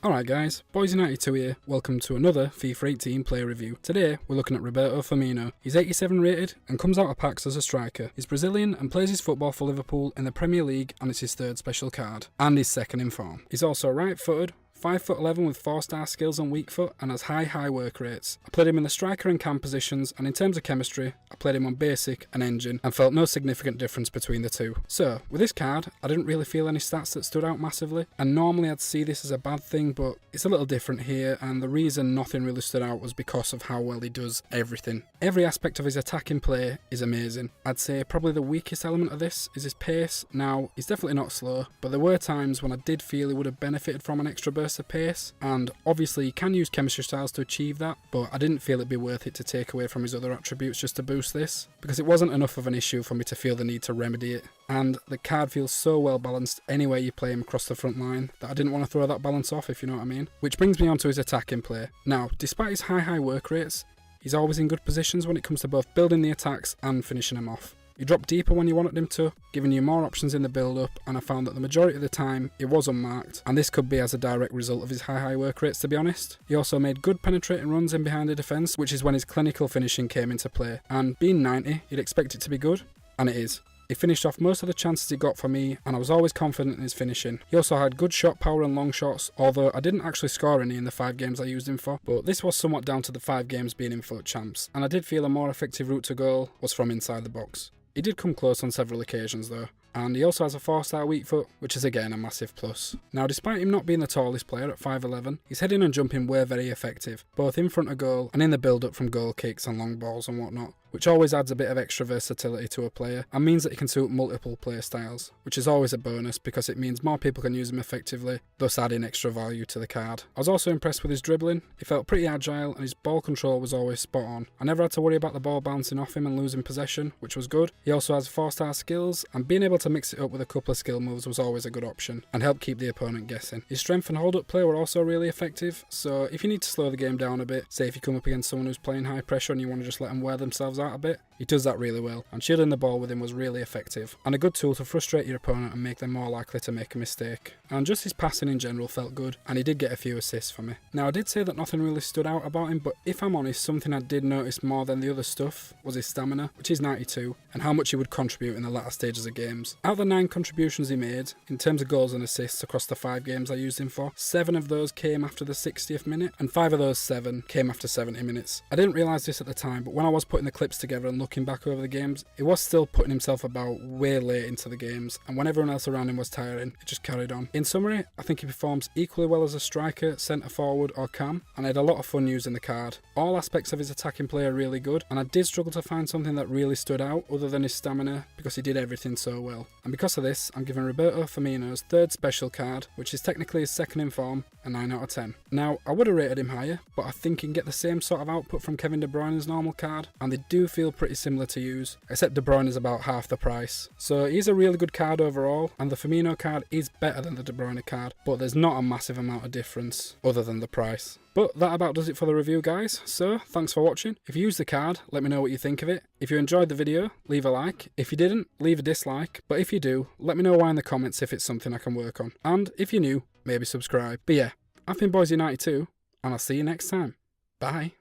Alright guys, Boys92 here, welcome to another FIFA 18 player review. Today we're looking at Roberto Firmino. He's 87 rated and comes out of packs as a striker. He's Brazilian and plays his football for Liverpool in the Premier League, and it's his third special card, and he's second in form. He's also right footed, 5'11" with 4-star skills on weak foot and has high work rates. I played him in the striker and cam positions, and in terms of chemistry, I played him on basic and engine and felt no significant difference between the two. So, with this card, I didn't really feel any stats that stood out massively, and normally I'd see this as a bad thing, but it's a little different here, and the reason nothing really stood out was because of how well he does everything. Every aspect of his attacking play is amazing. I'd say probably the weakest element of this is his pace. Now, he's definitely not slow, but there were times when I did feel he would have benefited from an extra burst of pace, and obviously you can use chemistry styles to achieve that, but I didn't feel it'd be worth it to take away from his other attributes just to boost this, because it wasn't enough of an issue for me to feel the need to remedy it. And the card feels so well balanced anywhere you play him across the front line that I didn't want to throw that balance off, if you know what I mean. Which brings me on to his attacking play. Now, despite his high work rates, he's always in good positions when it comes to both building the attacks and finishing them off. You drop deeper when you wanted him to, giving you more options in the build-up, and I found that the majority of the time it was unmarked, and this could be as a direct result of his high work rates, to be honest. He also made good penetrating runs in behind the defence, which is when his clinical finishing came into play, and being 90, you'd expect it to be good, and it is. He finished off most of the chances he got for me, and I was always confident in his finishing. He also had good shot power and long shots, although I didn't actually score any in the 5 games I used him for, but this was somewhat down to the 5 games being in FUT champs, and I did feel a more effective route to goal was from inside the box. He did come close on several occasions though, and he also has a 4-star weak foot, which is again a massive plus. Now, despite him not being the tallest player at 5'11", his heading and jumping were very effective, both in front of goal and in the build-up from goal kicks and long balls and whatnot, which always adds a bit of extra versatility to a player and means that he can suit multiple play styles, which is always a bonus because it means more people can use him effectively, thus adding extra value to the card. I was also impressed with his dribbling. He felt pretty agile and his ball control was always spot on. I never had to worry about the ball bouncing off him and losing possession, which was good. He also has 4-star skills, and being able to mix it up with a couple of skill moves was always a good option and helped keep the opponent guessing. His strength and hold-up play were also really effective, so if you need to slow the game down a bit, say if you come up against someone who's playing high pressure and you want to just let them wear themselves out a bit, he does that really well, and shielding the ball with him was really effective, and a good tool to frustrate your opponent and make them more likely to make a mistake. And just his passing in general felt good, and he did get a few assists for me. Now, I did say that nothing really stood out about him, but if I'm honest, something I did notice more than the other stuff was his stamina, which is 92, and how much he would contribute in the latter stages of games. Out of the 9 contributions he made, in terms of goals and assists across the 5 games I used him for, 7 of those came after the 60th minute, and 5 of those 7 came after 70 minutes. I didn't realise this at the time, but when I was putting the clips together and looking back over the games, he was still putting himself about way late into the games, and when everyone else around him was tiring, it just carried on. In summary, I think he performs equally well as a striker, centre forward or cam, and I had a lot of fun using the card. All aspects of his attacking play are really good, and I did struggle to find something that really stood out other than his stamina, because he did everything so well. And because of this, I'm giving Roberto Firmino's 3rd special card, which is technically his 2nd in form, a 9 out of 10. Now, I would have rated him higher, but I think he can get the same sort of output from Kevin De Bruyne's normal card, and they do feel pretty similar to use, except De Bruyne is about half the price. So he's a really good card overall, and the Firmino card is better than the De Bruyne card, but there's not a massive amount of difference other than the price. But that about does it for the review, guys, so thanks for watching. If you used the card, let me know what you think of it. If you enjoyed the video, leave a like. If you didn't, leave a dislike. But if you do, let me know why in the comments if it's something I can work on. And if you're new, maybe subscribe. But yeah, I've been Boys92, and I'll see you next time. Bye.